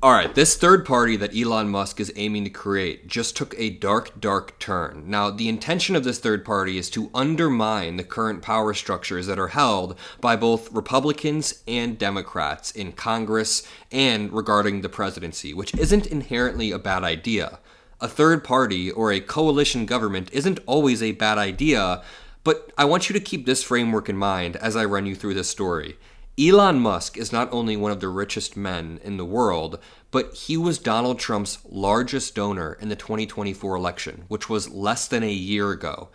All right, this third party that Elon Musk is aiming to create just took a dark, dark turn. Now, the intention of this third party is to undermine the current power structures that are held by both Republicans and Democrats in Congress and regarding the presidency, which isn't inherently a bad idea. A third party or a coalition government isn't always a bad idea, but I want you to keep this framework in mind as I run you through this story. Elon Musk is not only one of the richest men in the world, but he was Donald Trump's largest donor in the 2024 election, which was less than a year ago.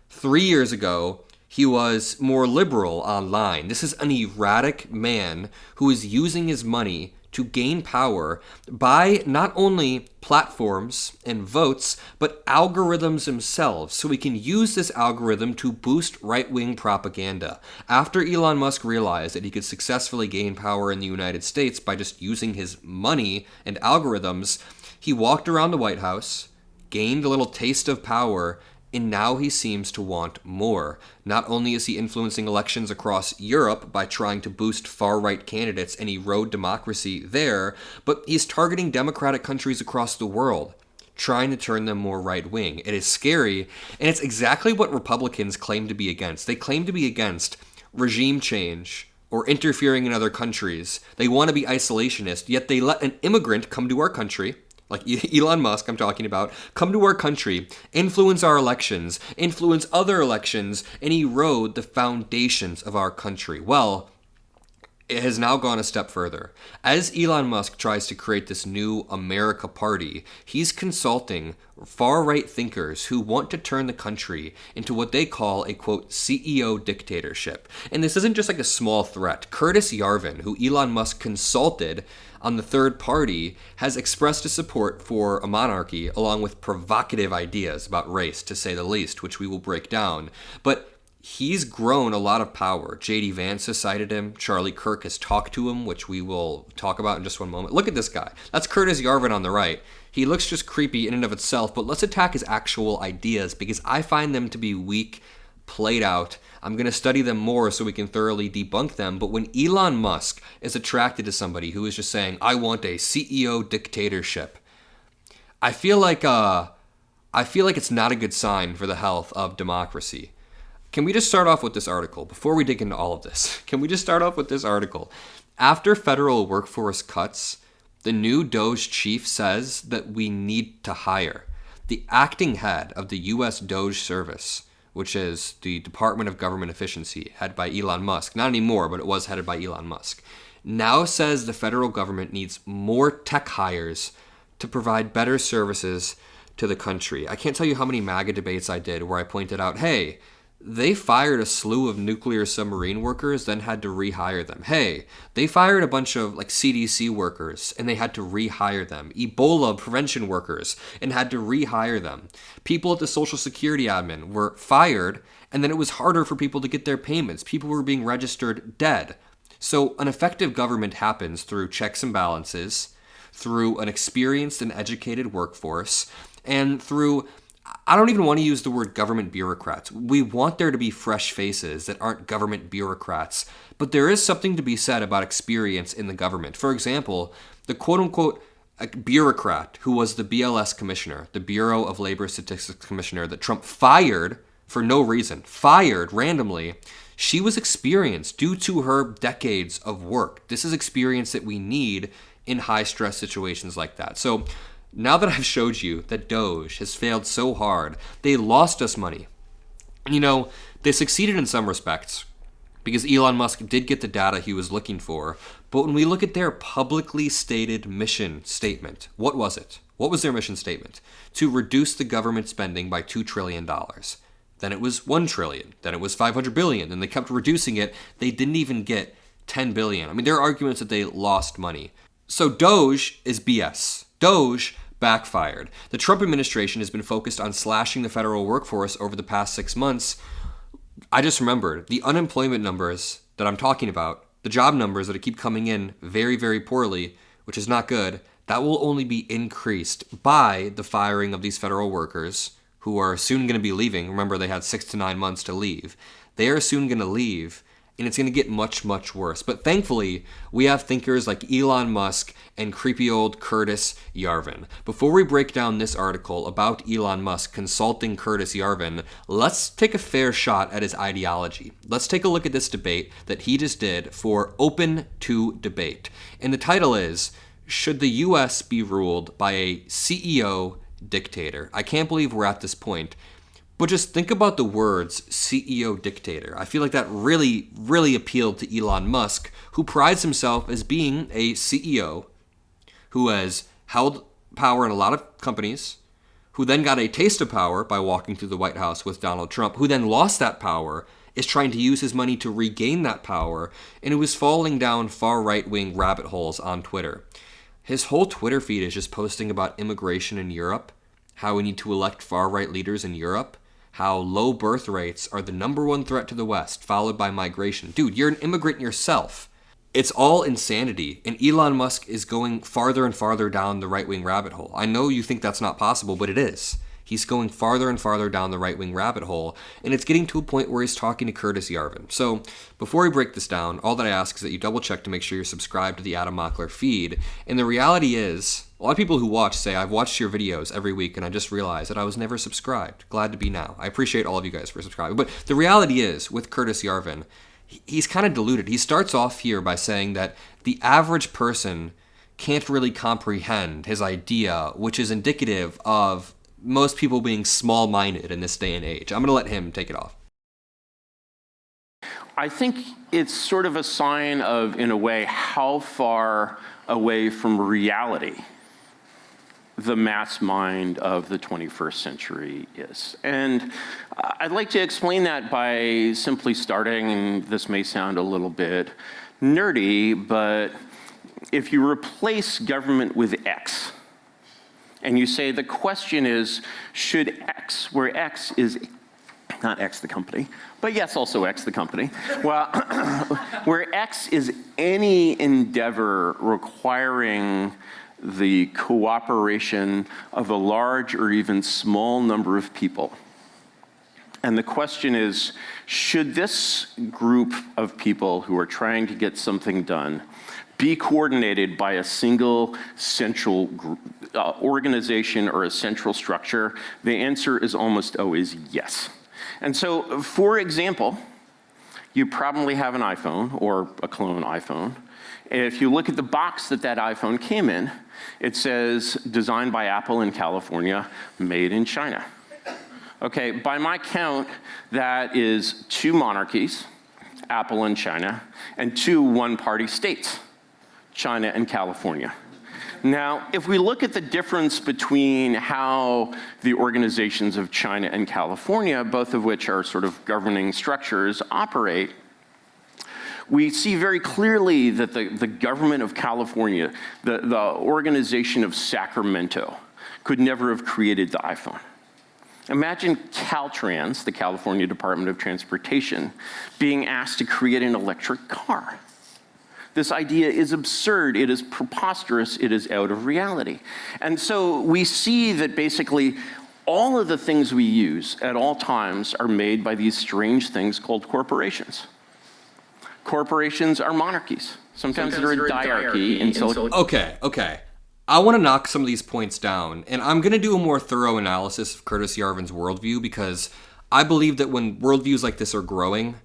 3 years ago, he was more liberal online. This is an erratic man who is using his money to gain power by not only platforms and votes, but algorithms themselves. So we can use this algorithm to boost right-wing propaganda. After Elon Musk realized that he could successfully gain power in the United States by just using his money and algorithms, he walked around the White House, gained a little taste of power, and now he seems to want more. Not only is he influencing elections across Europe by trying to boost far-right candidates and erode democracy there, but he's targeting democratic countries across the world, trying to turn them more right-wing. It is scary, and it's exactly what Republicans claim to be against. They claim to be against regime change or interfering in other countries. They want to be isolationist, yet they let an immigrant come to our country, like Elon Musk I'm talking about, come to our country, influence our elections, influence other elections, and erode the foundations of our country. Well, it has now gone a step further. As Elon Musk tries to create this new America party, he's consulting far-right thinkers who want to turn the country into what they call a, quote, CEO dictatorship. And this isn't just like a small threat. Curtis Yarvin, who Elon Musk consulted on the third party, has expressed his support for a monarchy along with provocative ideas about race, to say the least, which we will break down. But he's grown a lot of power. J.D. Vance has cited him. Charlie Kirk has talked to him, which we will talk about in just one moment. Look at this guy. That's Curtis Yarvin on the right. He looks just creepy in and of itself, but let's attack his actual ideas because I find them to be weak, played out. I'm going to study them more so we can thoroughly debunk them. But when Elon Musk is attracted to somebody who is just saying, I want a CEO dictatorship, I feel like it's not a good sign for the health of democracy. Can we just start off with this article before we dig into all of this? Can we just start off with this article? After federal workforce cuts, the new Doge chief says that we need to hire. The acting head of the U.S. Doge service, which is the Department of Government Efficiency, headed by Elon Musk, not anymore, but it was headed by Elon Musk, now says the federal government needs more tech hires to provide better services to the country. I can't tell you how many MAGA debates I did where I pointed out, hey, they fired a slew of nuclear submarine workers, then had to rehire them. Hey, they fired a bunch of CDC workers and they had to rehire them. Ebola prevention workers and had to rehire them. People at the Social Security admin were fired and then it was harder for people to get their payments. People were being registered dead. So an effective government happens through checks and balances, through an experienced and educated workforce, and through, I don't even want to use the word government bureaucrats. We want there to be fresh faces that aren't government bureaucrats. But there is something to be said about experience in the government. For example, the quote-unquote bureaucrat who was the BLS commissioner, the Bureau of Labor Statistics commissioner that Trump fired for no reason, fired randomly, she was experienced due to her decades of work. This is experience that we need in high-stress situations like that. So now that I've showed you that Doge has failed so hard, they lost us money. They succeeded in some respects because Elon Musk did get the data he was looking for. But when we look at their publicly stated mission statement, what was it? What was their mission statement? To reduce the government spending by $2 trillion. Then it was $1 trillion. Then it was $500 billion. And they kept reducing it. They didn't even get $10 billion. I mean, there are arguments that they lost money. So Doge is BS. Doge backfired. The Trump administration has been focused on slashing the federal workforce over the past 6 months. I just remembered the unemployment numbers that I'm talking about, the job numbers that keep coming in very, very poorly, which is not good, that will only be increased by the firing of these federal workers who are soon going to be leaving. Remember, they had 6 to 9 months to leave. They are soon going to leave. and it's going to get much, much worse. But thankfully, we have thinkers like Elon Musk and creepy old Curtis Yarvin. Before we break down this article about Elon Musk consulting Curtis Yarvin, let's take a fair shot at his ideology. Let's take a look at this debate that he just did for Open to Debate. And the title is, Should the U.S. be ruled by a CEO dictator? I can't believe we're at this point. But just think about the words CEO dictator. I feel like that really, really appealed to Elon Musk, who prides himself as being a CEO who has held power in a lot of companies, who then got a taste of power by walking through the White House with Donald Trump, who then lost that power, is trying to use his money to regain that power, and who is falling down far right-wing rabbit holes on Twitter. His whole Twitter feed is just posting about immigration in Europe, how we need to elect far-right leaders in Europe, how low birth rates are the number one threat to the West, followed by migration. Dude, you're an immigrant yourself. It's all insanity, and Elon Musk is going farther and farther down the right-wing rabbit hole. I know you think that's not possible, but it is. He's going farther and farther down the right-wing rabbit hole, and it's getting to a point where he's talking to Curtis Yarvin. So before we break this down, all that I ask is that you double-check to make sure you're subscribed to the Adam Mockler feed. And the reality is, a lot of people who watch say, I've watched your videos every week, and I just realized that I was never subscribed. Glad to be now. I appreciate all of you guys for subscribing. But the reality is, with Curtis Yarvin, he's kind of deluded. He starts off here by saying that the average person can't really comprehend his idea, which is indicative of most people being small-minded in this day and age. I'm going to let him take it off. I think it's sort of a sign of, in a way, how far away from reality the mass mind of the 21st century is. And I'd like to explain that by simply starting, and this may sound a little bit nerdy, but if you replace government with X, and you say the question is, should X, where X is not X the company, but yes, also X the company, well, where X is any endeavor requiring the cooperation of a large or even small number of people. And the question is, should this group of people who are trying to get something done be coordinated by a single central organization or a central structure? The answer is almost always yes. And so, for example, you probably have an iPhone or a clone iPhone. If you look at the box that iPhone came in, it says designed by Apple in California, made in China. Okay, by my count, that is 2 monarchies, Apple and China, and 2 one-party states, China and California. Now, if we look at the difference between how the organizations of China and California, both of which are sort of governing structures, operate, we see very clearly that the government of California, the organization of Sacramento, could never have created the iPhone. Imagine Caltrans, the California Department of Transportation, being asked to create an electric car. This idea is absurd, it is preposterous, it is out of reality. And so we see that basically all of the things we use at all times are made by these strange things called corporations. Corporations are monarchies. Sometimes they're a diarchy in Silicon. Okay. I want to knock some of these points down, and I'm going to do a more thorough analysis of Curtis Yarvin's worldview, because I believe that when worldviews like this are growing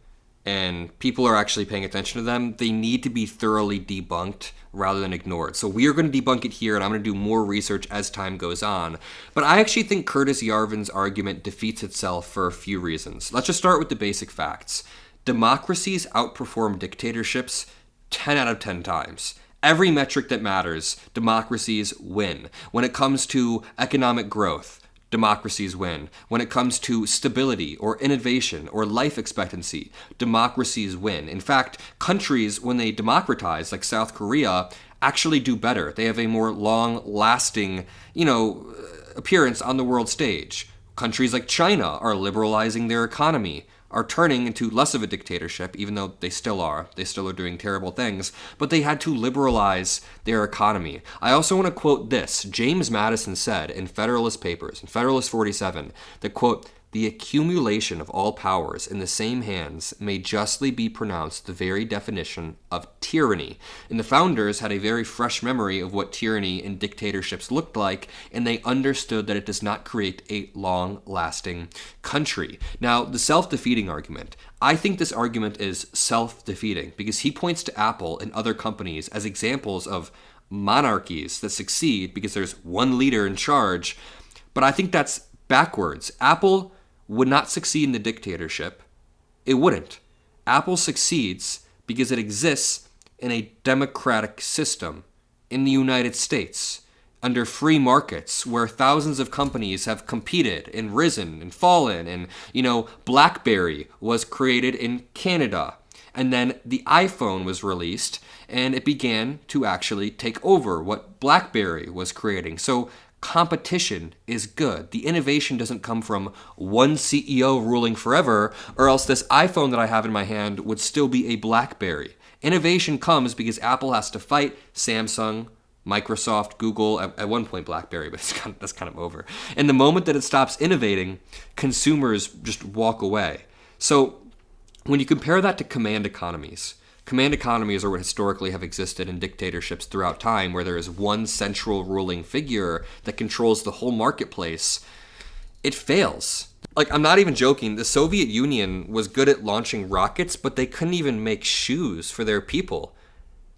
and people are actually paying attention to them, they need to be thoroughly debunked rather than ignored. So we are going to debunk it here, and I'm going to do more research as time goes on. But I actually think Curtis Yarvin's argument defeats itself for a few reasons. Let's just start with the basic facts. Democracies outperform dictatorships 10 out of 10 times. Every metric that matters, democracies win. When it comes to economic growth, democracies win. When it comes to stability or innovation or life expectancy, democracies win. In fact, countries, when they democratize, like South Korea, actually do better. They have a more long-lasting, appearance on the world stage. Countries like China are liberalizing their economy, are turning into less of a dictatorship, even though they still are. They still are doing terrible things, but they had to liberalize their economy. I also want to quote this. James Madison said in Federalist Papers, in Federalist 47, that, quote, The accumulation of all powers in the same hands may justly be pronounced the very definition of tyranny. And the founders had a very fresh memory of what tyranny and dictatorships looked like, and they understood that it does not create a long-lasting country. Now, the self-defeating argument. I think this argument is self-defeating because he points to Apple and other companies as examples of monarchies that succeed because there's one leader in charge. But I think that's backwards. Apple would not succeed in the dictatorship. It wouldn't. Apple succeeds because it exists in a democratic system in the United States under free markets where thousands of companies have competed and risen and fallen. And, BlackBerry was created in Canada. And then the iPhone was released and it began to actually take over what BlackBerry was creating. So competition is good. The innovation doesn't come from one CEO ruling forever, or else this iPhone that I have in my hand would still be a BlackBerry. Innovation comes because Apple has to fight Samsung, Microsoft, Google, at one point BlackBerry, but that's kind of over. And the moment that it stops innovating, consumers just walk away. So when you compare that to command economies are what historically have existed in dictatorships throughout time, where there is one central ruling figure that controls the whole marketplace. It fails. I'm not even joking. The Soviet Union was good at launching rockets, but they couldn't even make shoes for their people.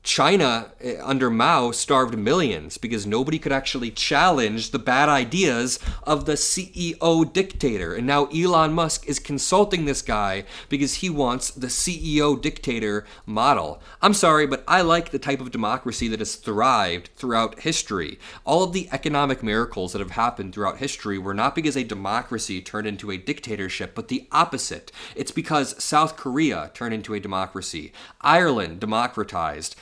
China, under Mao, starved millions because nobody could actually challenge the bad ideas of the CEO dictator. And now Elon Musk is consulting this guy because he wants the CEO dictator model. I'm sorry, but I like the type of democracy that has thrived throughout history. All of the economic miracles that have happened throughout history were not because a democracy turned into a dictatorship, but the opposite. It's because South Korea turned into a democracy. Ireland democratized.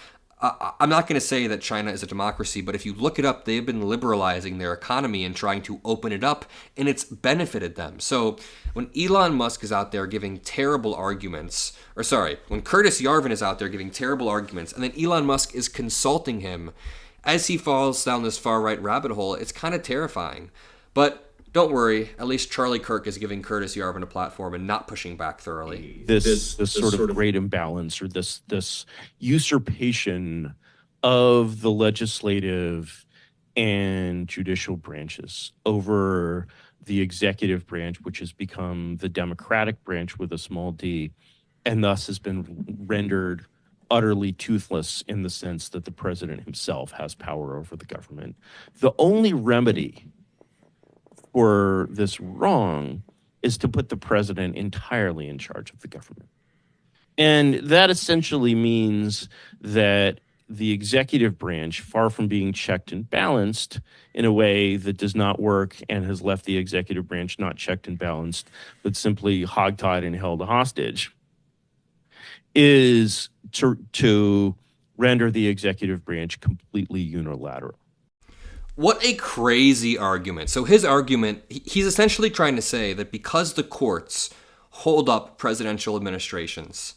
I'm not going to say that China is a democracy, but if you look it up, they've been liberalizing their economy and trying to open it up, and it's benefited them. So when Elon Musk is out there giving terrible arguments, when Curtis Yarvin is out there giving terrible arguments, and then Elon Musk is consulting him as he falls down this far-right rabbit hole, it's kind of terrifying. But don't worry, at least Charlie Kirk is giving Curtis Yarvin a platform and not pushing back thoroughly. This sort of great imbalance, or this usurpation of the legislative and judicial branches over the executive branch, which has become the Democratic branch with a small d, and thus has been rendered utterly toothless in the sense that the president himself has power over the government. The only remedy for this wrong is to put the president entirely in charge of the government. And that essentially means that the executive branch, far from being checked and balanced in a way that does not work and has left the executive branch not checked and balanced, but simply hogtied and held hostage, is to render the executive branch completely unilateral. What a crazy argument. So his argument, he's essentially trying to say that because the courts hold up presidential administrations,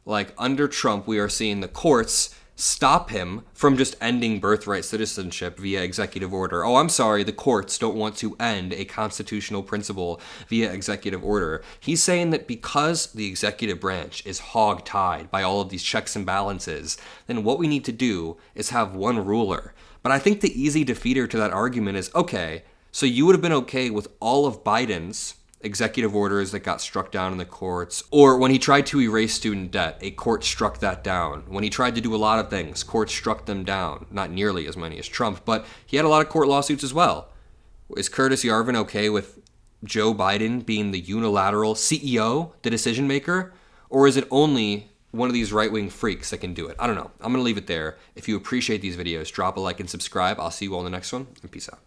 like under Trump, we are seeing the courts stop him from just ending birthright citizenship via executive order. Oh, I'm sorry, the courts don't want to end a constitutional principle via executive order. He's saying that because the executive branch is hog-tied by all of these checks and balances, then what we need to do is have one ruler. But I think the easy defeater to that argument is, okay, so you would have been okay with all of Biden's executive orders that got struck down in the courts, or when he tried to erase student debt, a court struck that down. When he tried to do a lot of things, courts struck them down. Not nearly as many as Trump, but he had a lot of court lawsuits as well. Is Curtis Yarvin okay with Joe Biden being the unilateral CEO, the decision maker? Or is it only one of these right-wing freaks that can do it? I don't know. I'm going to leave it there. If you appreciate these videos, drop a like and subscribe. I'll see you all in the next one, and peace out.